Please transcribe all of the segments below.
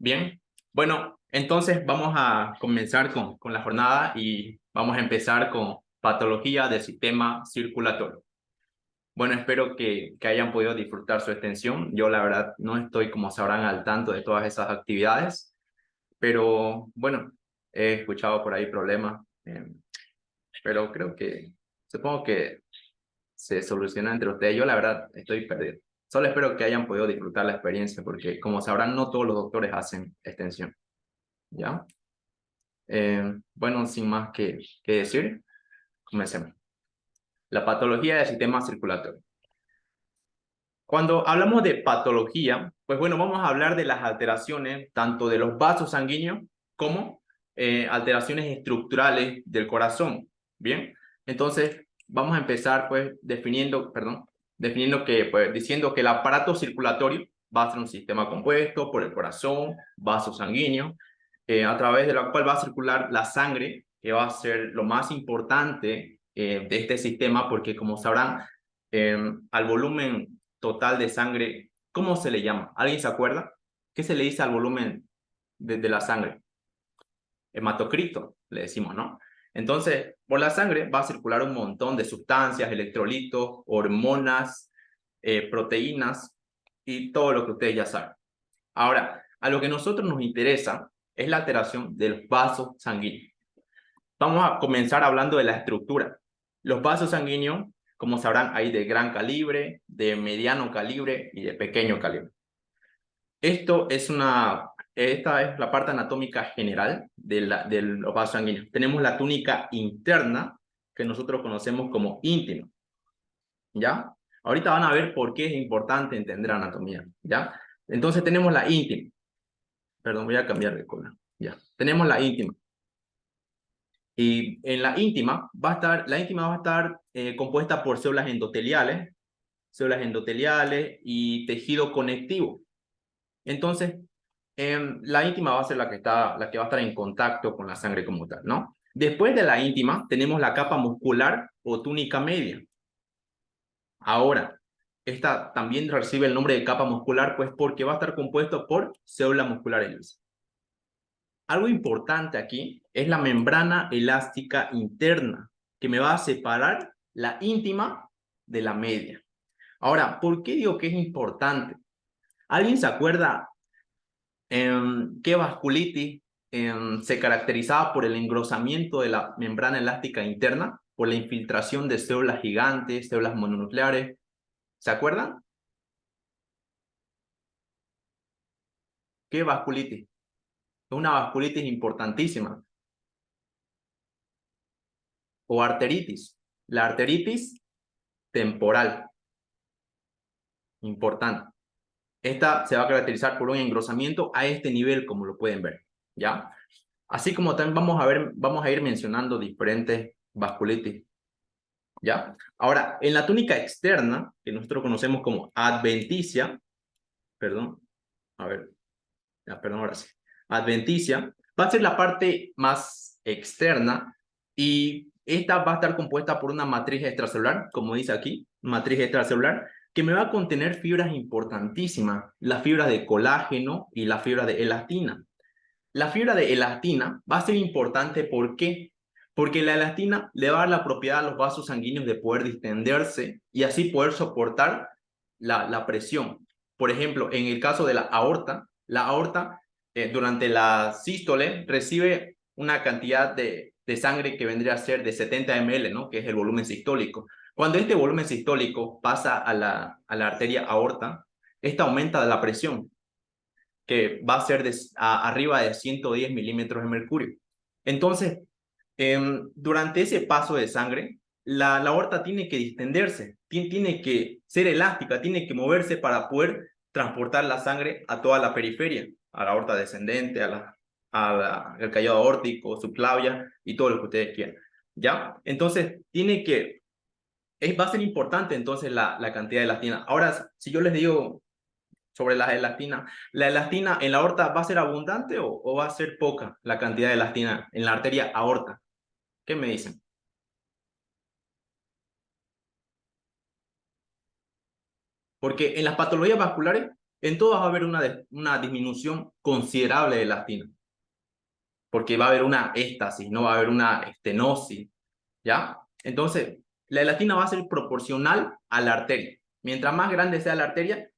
Bien, bueno, entonces vamos a comenzar con la jornada y vamos a empezar con patología del sistema circulatorio. Bueno, espero que hayan podido disfrutar su extensión. Yo la verdad no estoy, como sabrán, al tanto de todas esas actividades, pero bueno, he escuchado por ahí problemas, pero supongo que se soluciona entre ustedes. Yo la verdad estoy perdido. Solo espero que hayan podido disfrutar la experiencia, porque como sabrán, no todos los doctores hacen extensión, ¿ya? Bueno, sin más que decir, comencemos. La patología del sistema circulatorio. Cuando hablamos de patología, pues bueno, vamos a hablar de las alteraciones tanto de los vasos sanguíneos como alteraciones estructurales del corazón. Bien, entonces vamos a empezar pues definiendo que, pues diciendo que el aparato circulatorio va a ser un sistema compuesto por el corazón, vasos sanguíneos, a través de la cual va a circular la sangre, que va a ser lo más importante de este sistema, porque como sabrán, al volumen total de sangre, ¿cómo se le llama? ¿Alguien se acuerda? ¿Qué se le dice al volumen de la sangre? Hematocrito, le decimos, ¿no? Entonces, por la sangre va a circular un montón de sustancias, electrolitos, hormonas, proteínas y todo lo que ustedes ya saben. Ahora, a lo que a nosotros nos interesa es la alteración de los vasos sanguíneos. Vamos a comenzar hablando de la estructura. Los vasos sanguíneos, como sabrán, hay de gran calibre, de mediano calibre y de pequeño calibre. Esta es la parte anatómica general de los vasos sanguíneos. Tenemos la túnica interna, que nosotros conocemos como íntima, ¿ya? Ahorita van a ver por qué es importante entender anatomía, ¿ya? Entonces tenemos la íntima. Perdón, voy a cambiar de color. Ya. Tenemos la íntima. Y en la íntima va a estar compuesta por células endoteliales y tejido conectivo. Entonces, la íntima va a ser la que va a estar en contacto con la sangre como tal, ¿no? Después de la íntima, tenemos la capa muscular o túnica media. Ahora, esta también recibe el nombre de capa muscular, pues porque va a estar compuesto por células musculares lisas. Algo importante aquí es la membrana elástica interna, que me va a separar la íntima de la media. Ahora, ¿por qué digo que es importante? ¿Alguien se acuerda qué vasculitis se caracterizaba por el engrosamiento de la membrana elástica interna, por la infiltración de células gigantes, células mononucleares? ¿Se acuerdan? ¿Qué vasculitis? Es una vasculitis importantísima. O arteritis. La arteritis temporal. Importante. Esta se va a caracterizar por un engrosamiento a este nivel, como lo pueden ver, ¿ya? Así como también vamos a ir mencionando diferentes vasculitis, ¿ya? Ahora, en la túnica externa, que nosotros conocemos como adventicia, perdón, a ver, ya, perdón, ahora sí, adventicia, va a ser la parte más externa y esta va a estar compuesta por una matriz extracelular, como dice aquí, matriz extracelular, que me va a contener fibras importantísimas, las fibras de colágeno y la fibra de elastina. La fibra de elastina va a ser importante, ¿por qué? Porque la elastina le va a dar la propiedad a los vasos sanguíneos de poder distenderse y así poder soportar la presión. Por ejemplo, en el caso de la aorta durante la sístole recibe una cantidad de sangre que vendría a ser de 70 ml, ¿no? Que es el volumen sistólico. Cuando este volumen sistólico pasa a la arteria aorta, esta aumenta la presión, que va a ser arriba de 110 milímetros de mercurio. Entonces, durante ese paso de sangre, la aorta tiene que distenderse, tiene que ser elástica, tiene que moverse para poder transportar la sangre a toda la periferia, a la aorta descendente, al callado aórtico, subclavia y todo lo que ustedes quieran. ¿Ya? Entonces, va a ser importante entonces la cantidad de elastina. Ahora, si yo les digo sobre la elastina en la aorta va a ser abundante o va a ser poca la cantidad de elastina en la arteria aorta. ¿Qué me dicen? Porque en las patologías vasculares en todas va a haber una disminución considerable de elastina, porque va a haber una éstasis, no va a haber una estenosis, ¿ya? Entonces, la elastina va a ser proporcional a la arteria. Mientras más grande sea la arteria,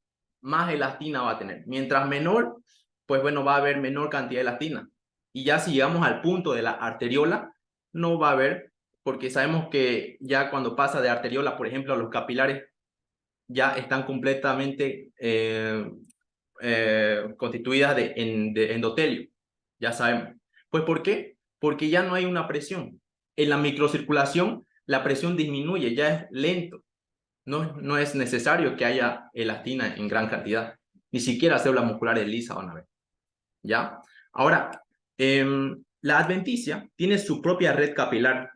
más elastina va a tener. Mientras menor, pues bueno, va a haber menor cantidad de elastina. Y ya si llegamos al punto de la arteriola, no va a haber, porque sabemos que ya cuando pasa de arteriola, por ejemplo, a los capilares, ya están completamente constituidas de endotelio. Ya sabemos. Pues ¿por qué? Porque ya no hay una presión. En la microcirculación, la presión disminuye, ya es lento. No es necesario que haya elastina en gran cantidad. Ni siquiera células musculares lisas van a ver. ¿Ya? Ahora, la adventicia tiene su propia red capilar.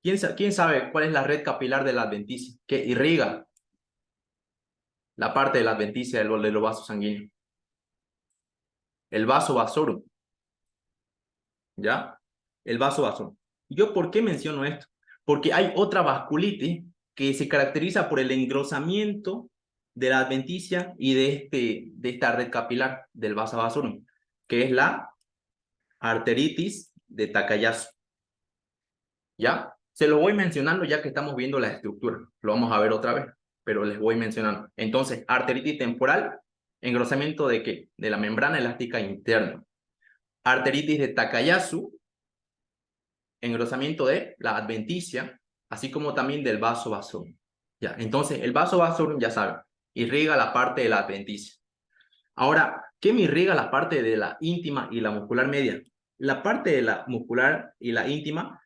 ¿Quién sabe cuál es la red capilar de la adventicia? Que irriga la parte de la adventicia de los vasos sanguíneos. El vaso vasorum. ¿Ya? El vaso vasorum. ¿Yo por qué menciono esto? Porque hay otra vasculitis que se caracteriza por el engrosamiento de la adventicia y de esta red capilar del vaso vasorum, que es la arteritis de Takayasu. ¿Ya? Se lo voy mencionando ya que estamos viendo la estructura. Lo vamos a ver otra vez, pero les voy mencionando. Entonces, arteritis temporal, engrosamiento ¿de qué? De la membrana elástica interna. Arteritis de Takayasu, engrosamiento de la adventicia, así como también del vaso vasorum. Ya, entonces el vaso vasorum, ya saben, irriga la parte de la adventicia. Ahora, ¿qué me irriga la parte de la íntima y la muscular media? La parte de la muscular y la íntima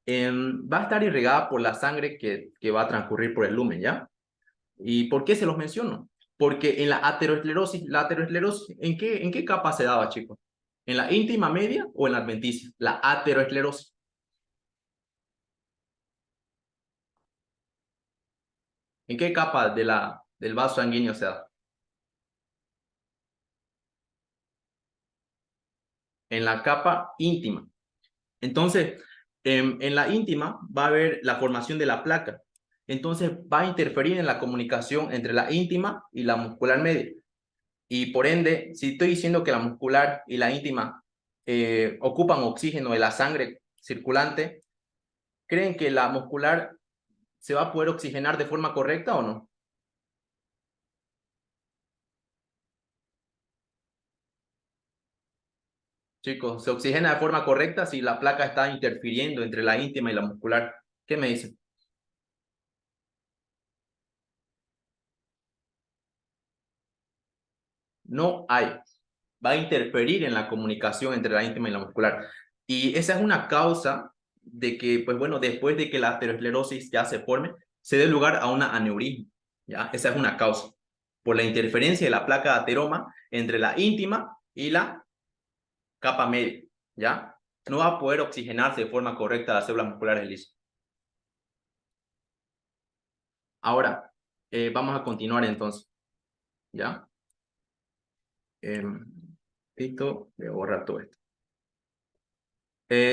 va a estar irrigada por la sangre que va a transcurrir por el lumen, ¿ya? ¿Y por qué se los menciono? Porque en la aterosclerosis, ¿en qué capa se daba, chicos? ¿En la íntima media o en la adventicia? La aterosclerosis. ¿En qué capa del vaso sanguíneo se da? En la capa íntima. Entonces, en la íntima va a haber la formación de la placa. Entonces, va a interferir en la comunicación entre la íntima y la muscular media. Y por ende, si estoy diciendo que la muscular y la íntima ocupan oxígeno de la sangre circulante, ¿creen que la muscular se va a poder oxigenar de forma correcta o no? Chicos, ¿se oxigena de forma correcta si la placa está interfiriendo entre la íntima y la muscular? ¿Qué me dicen? No hay. Va a interferir en la comunicación entre la íntima y la muscular. Y esa es una causa de que, pues bueno, después de que la aterosclerosis ya se forme, se dé lugar a una aneurisma. ¿Ya? Esa es una causa. Por la interferencia de la placa de ateroma entre la íntima y la capa media. ¿Ya? No va a poder oxigenarse de forma correcta las células musculares lisas. Ahora, vamos a continuar entonces. ¿Ya? Listo, voy a borrar todo esto.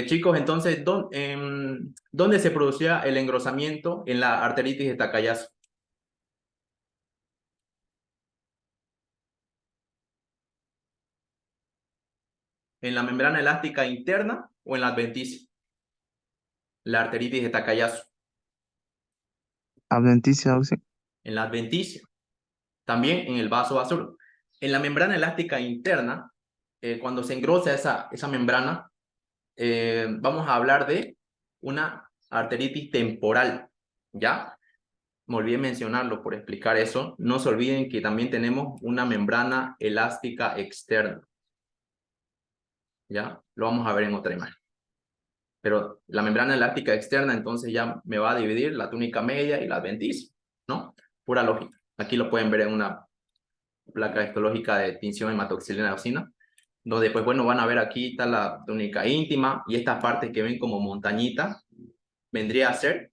Chicos, entonces, ¿dónde se producía el engrosamiento en la arteritis de Takayasu? ¿En la membrana elástica interna o en la adventicia? La arteritis de Takayasu. Adventicia, sí. En la adventicia. También en el vaso vasorum. En la membrana elástica interna, cuando se engrosa esa membrana, vamos a hablar de una arteritis temporal. ¿Ya? Me olvidé mencionarlo por explicar eso. No se olviden que también tenemos una membrana elástica externa. ¿Ya? Lo vamos a ver en otra imagen. Pero la membrana elástica externa entonces ya me va a dividir la túnica media y la adventicia, ¿no? Pura lógica. Aquí lo pueden ver en una placa histológica de tinción hematoxilina eosina, donde pues bueno, van a ver aquí está la túnica íntima y estas partes que ven como montañita, vendría a ser,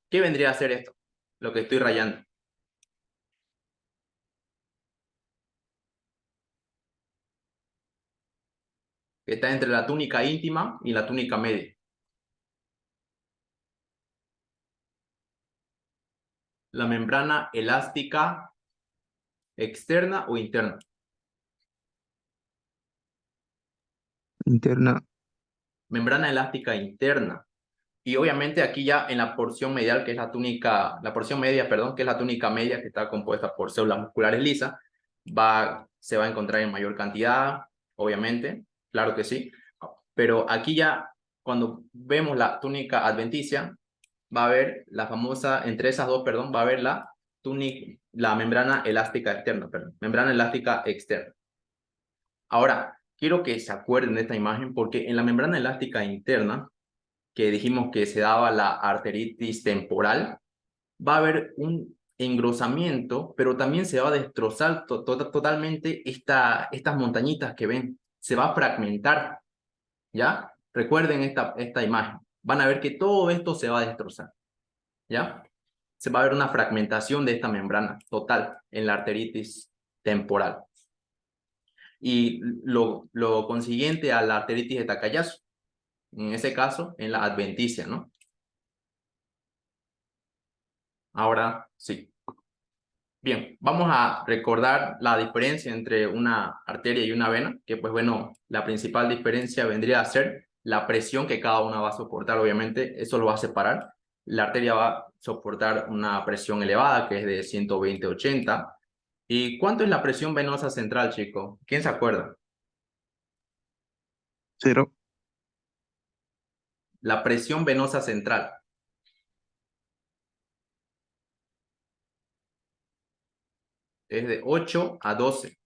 ¿qué vendría a ser esto? Lo que estoy rayando. Que está entre la túnica íntima y la túnica media. La membrana elástica ¿Externa o interna? Interna. Membrana elástica interna. Y obviamente aquí ya en la porción medial, que es la túnica, la porción media, perdón, que es la túnica media que está compuesta por células musculares lisas, se va a encontrar en mayor cantidad, obviamente, claro que sí. Pero aquí ya, cuando vemos la túnica adventicia, va a haber la famosa, entre esas dos, perdón, va a haber la membrana elástica externa, perdón, membrana elástica externa. Ahora, quiero que se acuerden de esta imagen porque en la membrana elástica interna, que dijimos que se daba la arteritis temporal, va a haber un engrosamiento, pero también se va a destrozar totalmente estas montañitas que ven, se va a fragmentar, ¿ya? Recuerden esta imagen, van a ver que todo esto se va a destrozar, ¿ya? Se va a ver una fragmentación de esta membrana total en la arteritis temporal. Y lo consiguiente a la arteritis de Takayasu, en ese caso, en la adventicia, ¿no? Ahora sí. Bien, vamos a recordar la diferencia entre una arteria y una vena, que pues bueno, la principal diferencia vendría a ser la presión que cada una va a soportar, obviamente, eso lo va a separar. La arteria va a soportar una presión elevada, que es de 120-80. ¿Y cuánto es la presión venosa central, chico? ¿Quién se acuerda? 0. La presión venosa central es de 8 a 12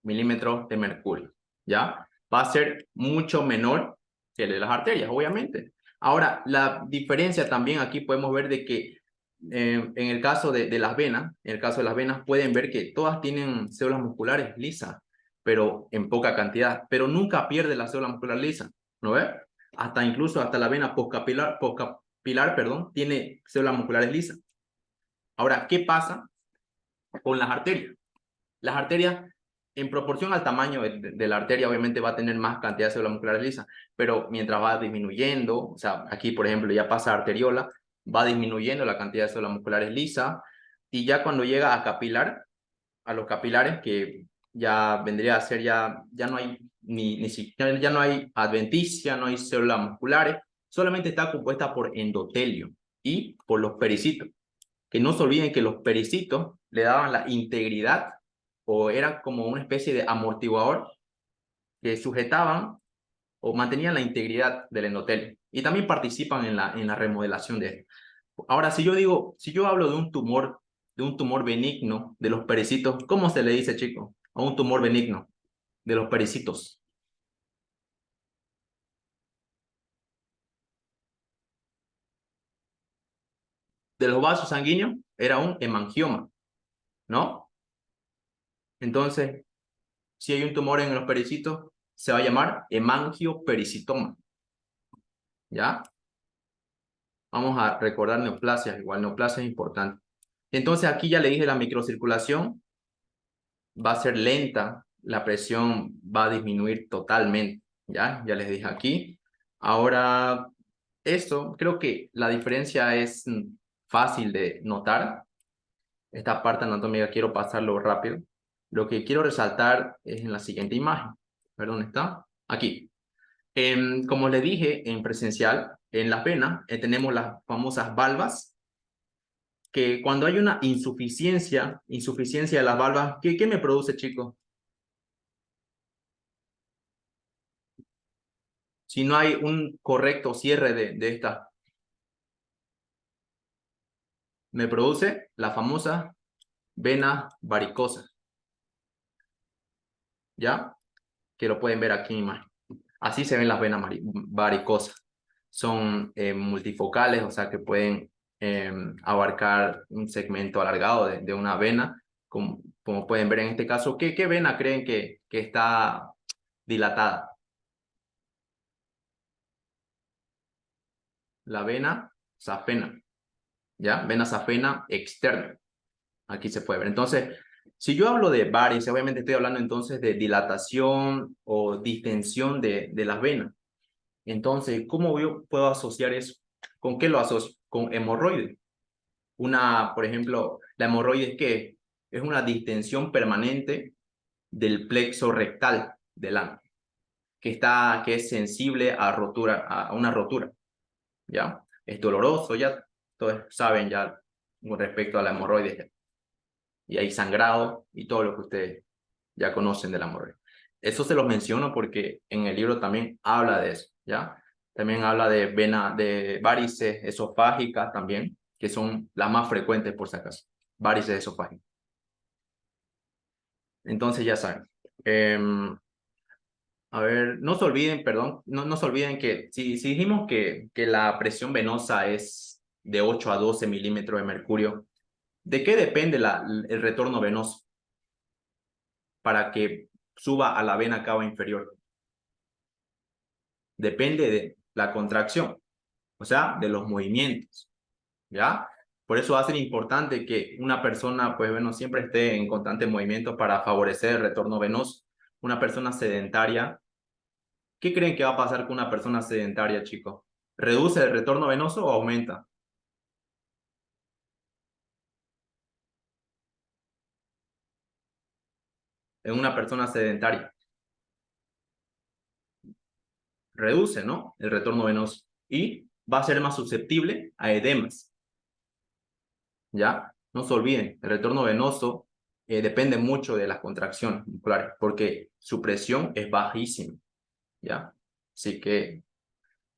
milímetros de mercurio, ¿ya? Va a ser mucho menor que el de las arterias, obviamente. Ahora, la diferencia también aquí podemos ver de que en el caso de las venas, en el caso de las venas pueden ver que todas tienen células musculares lisas, pero en poca cantidad, pero nunca pierde la célula muscular lisa, ¿no ves? Incluso hasta la vena postcapilar, perdón, tiene células musculares lisas. Ahora, ¿qué pasa con las arterias? Las arterias, en proporción al tamaño de la arteria, obviamente va a tener más cantidad de células musculares lisas, pero mientras va disminuyendo, o sea, aquí por ejemplo ya pasa arteriola, va disminuyendo la cantidad de células musculares lisas, y ya cuando llega a capilar, a los capilares, que ya vendría a ser ya no hay ni siquiera, ya no hay adventicia, no hay células musculares, solamente está compuesta por endotelio y por los pericitos. Que no se olviden que los pericitos le daban la integridad o eran como una especie de amortiguador que sujetaban o mantenían la integridad del endotelio y también participan en la remodelación de él. Ahora, si yo hablo de un tumor benigno de los pericitos, ¿cómo se le dice, chico? A un tumor benigno de los pericitos. De los vasos sanguíneos era un hemangioma, ¿no? Entonces, si hay un tumor en los pericitos, se va a llamar hemangiopericitoma, ¿ya? Vamos a recordar neoplasias, igual neoplasia es importante. Entonces aquí ya le dije la microcirculación va a ser lenta, la presión va a disminuir totalmente, ¿ya? Ya les dije aquí. Ahora, esto, creo que la diferencia es fácil de notar. Esta parte anatómica quiero pasarlo rápido. Lo que quiero resaltar es en la siguiente imagen. ¿Ver dónde está? Aquí. Como les dije en presencial, en las venas tenemos las famosas valvas, que cuando hay una insuficiencia de las valvas, ¿qué me produce, chicos? Si no hay un correcto cierre de esta, me produce la famosa vena varicosa, ¿ya? Que lo pueden ver aquí en imagen. Así se ven las venas varicosas. Son multifocales, o sea que pueden abarcar un segmento alargado de una vena, como pueden ver en este caso. ¿Qué vena creen que está dilatada? La vena safena, ¿ya? Vena safena externa. Aquí se puede ver. Entonces, si yo hablo de varices, obviamente estoy hablando entonces de dilatación o distensión de las venas. Entonces, ¿cómo yo puedo asociar eso? ¿Con qué lo asocio? Con hemorroides. Por ejemplo, la hemorroide, ¿qué? Es una distensión permanente del plexo rectal del ano, que es sensible a rotura, a una rotura, ¿ya? Es doloroso, ya todos saben ya con respecto a la hemorroides, y hay sangrado y todo lo que ustedes ya conocen de la hemorroide. Eso se los menciono porque en el libro también habla de eso, ¿ya? También habla de de varices esofágicas también, que son las más frecuentes por si acaso, varices esofágicas. Entonces ya saben. A ver, no se olviden, perdón, no se olviden que si dijimos que la presión venosa es de 8 a 12 milímetros de mercurio, ¿de qué depende el retorno venoso para que suba a la vena cava inferior? Depende de la contracción, o sea, de los movimientos, ¿ya? Por eso va a ser importante que una persona, pues bueno, siempre esté en constante movimiento para favorecer el retorno venoso. Una persona sedentaria, ¿qué creen que va a pasar con una persona sedentaria, chicos? ¿Reduce el retorno venoso o aumenta? En una persona sedentaria, reduce, ¿no? El retorno venoso y va a ser más susceptible a edemas, ¿ya? No se olviden, el retorno venoso depende mucho de las contracciones musculares porque su presión es bajísima, ¿ya? Así que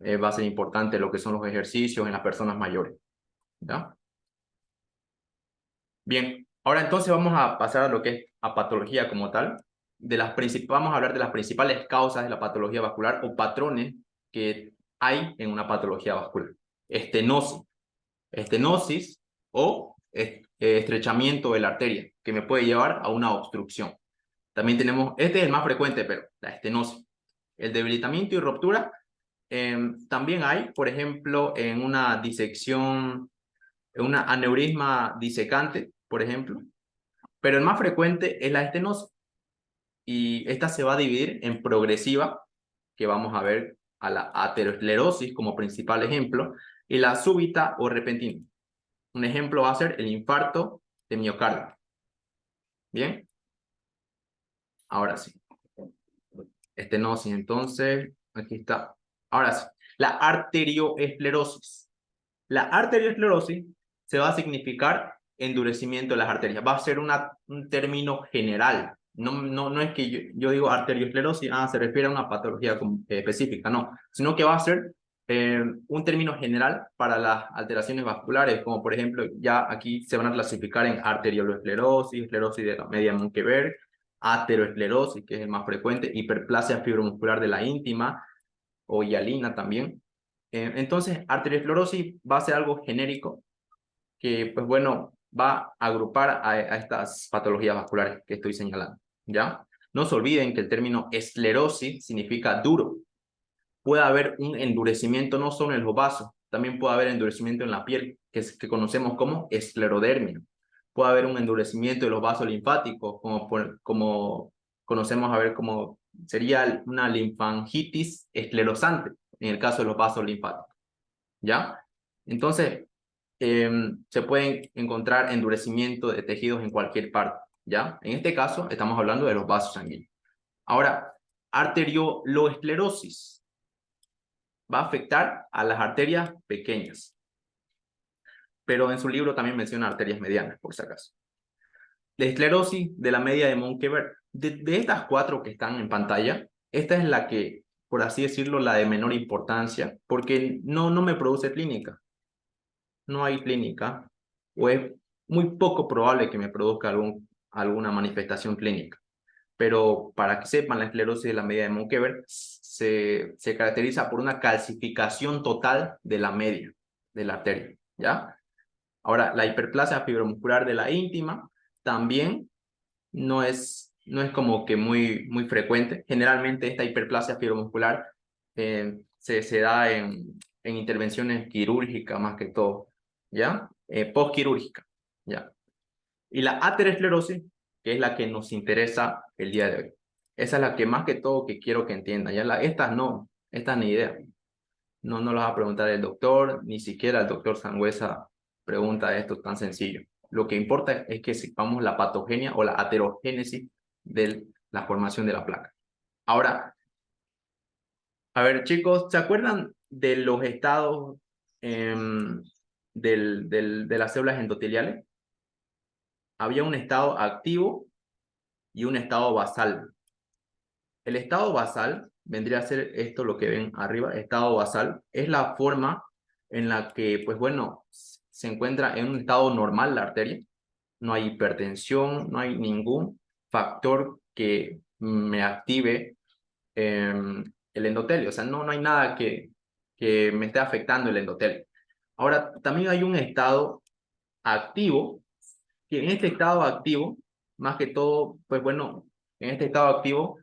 va a ser importante lo que son los ejercicios en las personas mayores, ¿ya? Bien, ahora entonces vamos a pasar a lo que es a patología como tal. Vamos a hablar de las principales causas de la patología vascular o patrones que hay en una patología vascular. Estenosis, estenosis o estrechamiento de la arteria, que me puede llevar a una obstrucción. También tenemos, este es el más frecuente, pero la estenosis. El debilitamiento y ruptura también hay, por ejemplo, en una disección, en una aneurisma disecante, por ejemplo, pero el más frecuente es la estenosis y esta se va a dividir en progresiva, que vamos a ver a la aterosclerosis como principal ejemplo, y la súbita o repentina. Un ejemplo va a ser el infarto de miocardio. Bien, ahora sí. Estenosis, entonces, aquí está. Ahora sí, la arterioesclerosis. La arteriosclerosis se va a significar endurecimiento de las arterias. Va a ser un término general. No es que yo digo arteriosclerosis, se refiere a una patología específica, no, sino que va a ser un término general para las alteraciones vasculares, como por ejemplo, ya aquí se van a clasificar en arteriolosclerosis, esclerosis de la media Monckeberg, ateroesclerosis, que es el más frecuente, hiperplasia fibromuscular de la íntima o hialina también. Entonces, arteriosclerosis va a ser algo genérico que, pues bueno, va a agrupar a estas patologías vasculares que estoy señalando, ¿ya? No se olviden que el término esclerosis significa duro. Puede haber un endurecimiento no solo en los vasos, también puede haber endurecimiento en la piel, que conocemos como esclerodermia. Puede haber un endurecimiento de los vasos linfáticos, como conocemos a ver como sería una linfangitis esclerosante en el caso de los vasos linfáticos, ¿ya? Entonces, se pueden encontrar endurecimiento de tejidos en cualquier parte, ¿ya? En este caso, estamos hablando de los vasos sanguíneos. Ahora, arterioloesclerosis va a afectar a las arterias pequeñas, pero en su libro también menciona arterias medianas, por si acaso. La esclerosis de la media de Monckeberg, de estas cuatro que están en pantalla, esta es la que, por así decirlo, la de menor importancia, porque no me produce clínica. No hay clínica, o es muy poco probable que me produzca alguna manifestación clínica. Pero para que sepan, la esclerosis de la media de Monckeberg se caracteriza por una calcificación total de la media de la arteria, ¿ya? Ahora, la hiperplasia fibromuscular de la íntima también no es como que muy frecuente. Generalmente esta hiperplasia fibromuscular se da en intervenciones quirúrgicas más que todo, ¿ya? Postquirúrgica, ¿ya? Y la aterosclerosis, que es la que nos interesa el día de hoy. Esa es la que más que todo que quiero que entiendan. Estas ni idea. No las va a preguntar el doctor, ni siquiera el doctor Sangüesa pregunta esto tan sencillo. lo que importa es que sepamos la patogenia o la aterogénesis de la formación de la placa. Ahora, a ver, chicos, ¿se acuerdan de los estados de las células endoteliales? Había un estado activo y un estado basal. El estado basal vendría a ser esto, lo que ven arriba. Estado basal es la forma en la que, pues bueno, se encuentra en un estado normal la arteria. No hay hipertensión, no hay ningún factor que me active el endotelio. O sea, no hay nada que me esté afectando el endotelio. Ahora, también hay un estado activo, que en este estado activo, más que todo, pues bueno, en este estado activo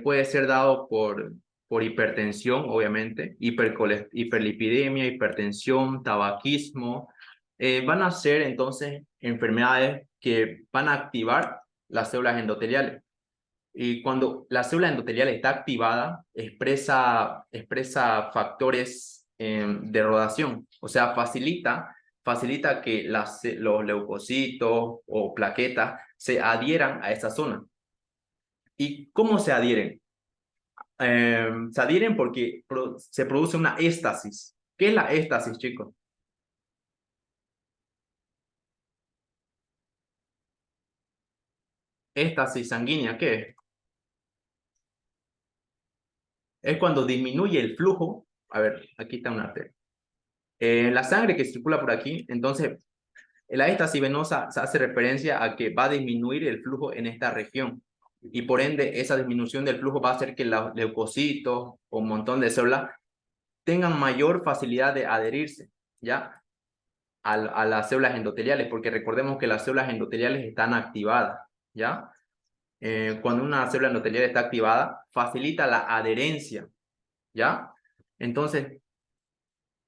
puede ser dado por hipertensión, obviamente, hiperlipidemia, hipertensión, tabaquismo. Van a ser entonces enfermedades que van a activar las células endoteliales. Y cuando la célula endotelial está activada, expresa factores de rodación, o sea, facilita que los leucocitos o plaquetas se adhieran a esa zona. ¿Y cómo se adhieren? Se adhieren porque se produce una éstasis. ¿Qué es la éstasis, chicos? Éstasis sanguínea, ¿qué es? Es cuando disminuye el flujo. A ver, aquí está una arteria. La sangre que circula por aquí, entonces la éstasis venosa se hace referencia a que va a disminuir el flujo en esta región y por ende esa disminución del flujo va a hacer que los leucocitos o un montón de células tengan mayor facilidad de adherirse, ¿ya? A las células endoteliales, porque recordemos que las células endoteliales están activadas, ¿ya? Cuando una célula endotelial está activada, facilita la adherencia, ¿ya? Entonces,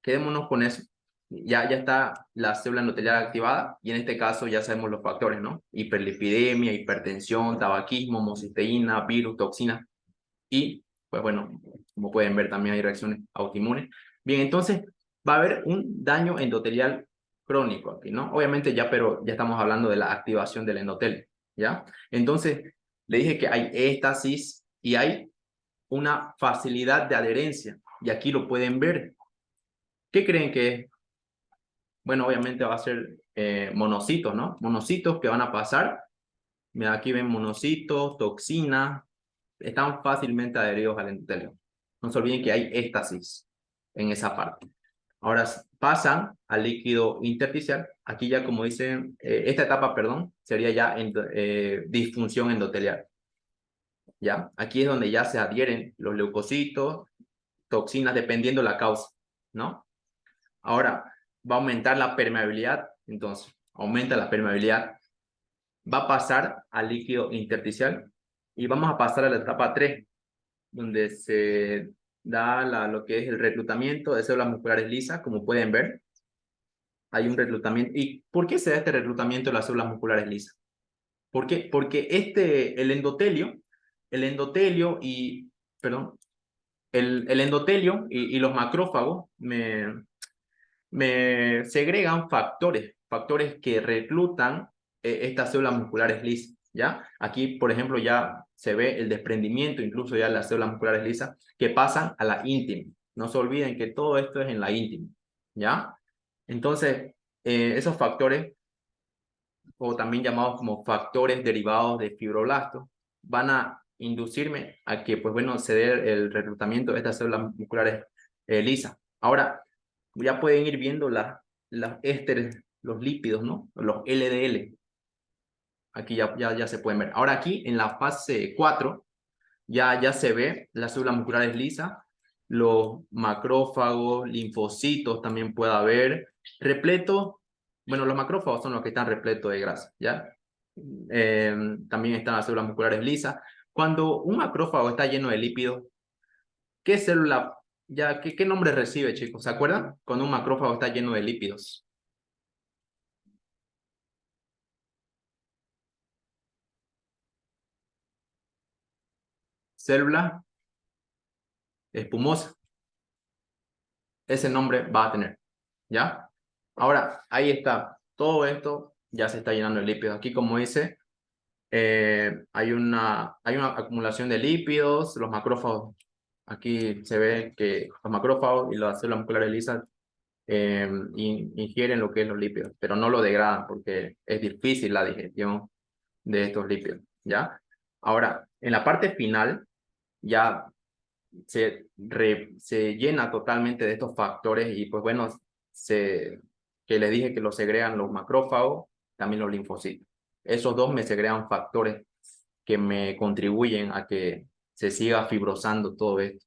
quedémonos con eso. Ya está la célula endotelial activada y en este caso ya sabemos los factores, ¿no? Hiperlipidemia, hipertensión, tabaquismo, homocisteína, virus, toxina y, pues bueno, como pueden ver también hay reacciones autoinmunes. Bien, entonces va a haber un daño endotelial crónico aquí, ¿no? Obviamente ya, pero ya estamos hablando de la activación del endotelio, ¿ya? Entonces, le dije que hay éstasis y hay una facilidad de adherencia y aquí lo pueden ver. ¿Qué creen que es? Bueno, obviamente va a ser monocitos, ¿no? Monocitos que van a pasar. Mira, aquí ven monocitos, toxina, están fácilmente adheridos al endotelio. No se olviden que hay éstasis en esa parte. Ahora pasan al líquido intersticial. Aquí ya, como dicen, esta etapa, perdón, sería ya disfunción endotelial. ¿Ya? Aquí es donde ya se adhieren los leucocitos, toxinas, dependiendo la causa, ¿no? Ahora, va a aumentar la permeabilidad, entonces, aumenta la permeabilidad, va a pasar al líquido intersticial y vamos a pasar a la etapa 3, donde se da lo que es el reclutamiento de células musculares lisas, como pueden ver, hay un reclutamiento. ¿Y por qué se da este reclutamiento de las células musculares lisas? ¿Por qué? Porque el endotelio y, perdón, el endotelio y los macrófagos me segregan factores que reclutan estas células musculares lisas, ¿ya? Aquí, por ejemplo, ya se ve el desprendimiento, incluso ya las células musculares lisas, que pasan a la íntima. No se olviden que todo esto es en la íntima, ¿ya? Entonces, esos factores, o también llamados como factores derivados de fibroblastos, van a inducirme a que, pues bueno, se dé el reclutamiento de estas células musculares lisas. Ahora, ya pueden ir viendo las ésteres, los lípidos, ¿no? Los LDL. Aquí ya se pueden ver. Ahora aquí en la fase 4 ya se ve las células musculares lisas, los macrófagos, linfocitos también puede haber, repleto, bueno, los macrófagos son los que están repletos de grasa, ¿ya? También están las células musculares lisas. Cuando un macrófago está lleno de lípidos, ¿qué célula, qué nombre recibe, chicos? ¿Se acuerdan? Cuando un macrófago está lleno de lípidos. Célula espumosa. Ese nombre va a tener, ¿ya? Ahora, ahí está. todo esto ya se está llenando de lípidos. Aquí, como dice, hay una acumulación de lípidos, los macrófagos. Aquí se ve que los macrófagos y las células musculares lisas ingieren lo que es los lípidos, pero no lo degradan porque es difícil la digestión de estos lípidos, ¿ya? Ahora, en la parte final, ya se llena totalmente de estos factores y pues bueno, que les dije que los segregan los macrófagos, también los linfocitos. Esos dos me segregan factores que me contribuyen a que se siga fibrosando todo esto,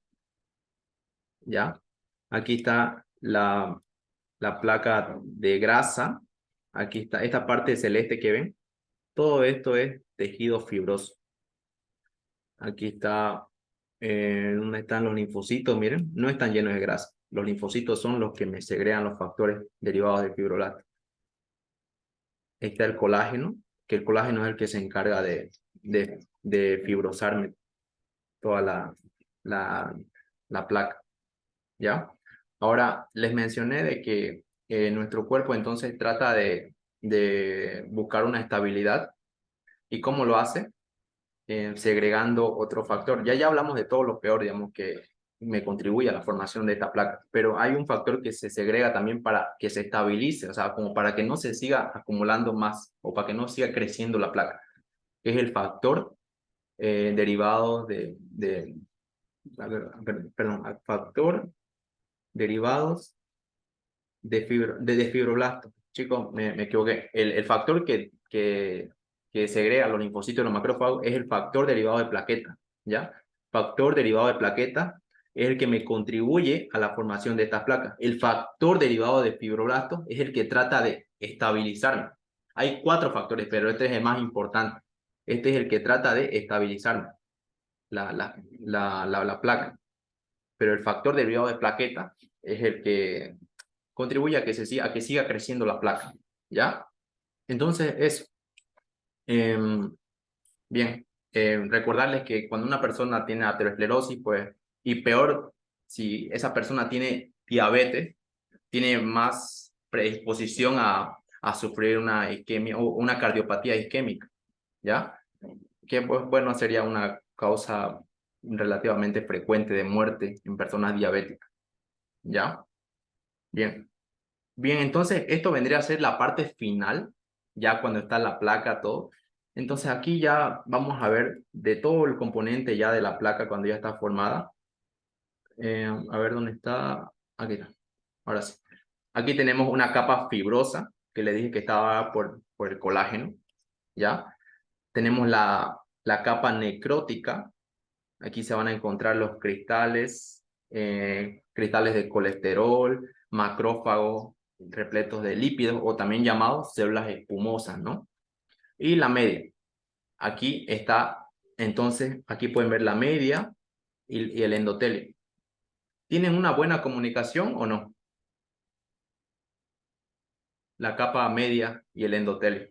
¿ya? Aquí está la placa de grasa, aquí está esta parte celeste que ven, todo esto es tejido fibroso. Aquí está donde están los linfocitos, miren, no están llenos de grasa. Los linfocitos son los que me segregan los factores derivados del fibroblasto. Está el colágeno, que el colágeno es el que se encarga de fibrosarme toda la, la placa, ¿ya? Ahora, les mencioné de que nuestro cuerpo entonces trata de buscar una estabilidad. ¿Y cómo lo hace? Segregando otro factor. Ya hablamos de todo lo peor, digamos, que me contribuye a la formación de esta placa, pero hay un factor que se segrega también para que se estabilice, o sea, como para que no se siga acumulando más o para que no siga creciendo la placa, que es el factor derivado perdón, factor derivados de fibroblastos. Chicos, me equivoqué. El factor que segrega los linfocitos y los macrófagos es el factor derivado de plaqueta, ¿ya? Factor derivado de plaqueta es el que me contribuye a la formación de estas placas. El factor derivado de fibroblastos es el que trata de estabilizarme. Hay 4 factores, pero este es el más importante. Este es el que trata de estabilizarme, la placa. Pero el factor derivado de plaqueta es el que contribuye a que siga creciendo la placa, ¿ya? Entonces, eso. Bien, recordarles que cuando una persona tiene aterosclerosis, pues, y peor, si esa persona tiene diabetes, tiene más predisposición a sufrir una isquemia o una cardiopatía isquémica, ¿ya? Que, pues, bueno, sería una causa relativamente frecuente de muerte en personas diabéticas, ¿ya? Bien. Bien, entonces esto vendría a ser la parte final, ya cuando está la placa, todo. Entonces aquí ya vamos a ver de todo el componente ya de la placa cuando ya está formada. A ver dónde está. Aquí está. Ahora sí. Aquí tenemos una capa fibrosa que le dije que estaba por el colágeno, ¿ya? Tenemos la capa necrótica. Aquí se van a encontrar los cristales de colesterol, macrófagos repletos de lípidos o también llamados células espumosas, ¿no? Y la media. Aquí está, entonces, aquí pueden ver la media y el endotelio. ¿Tienen una buena comunicación o no? La capa media y el endotelio.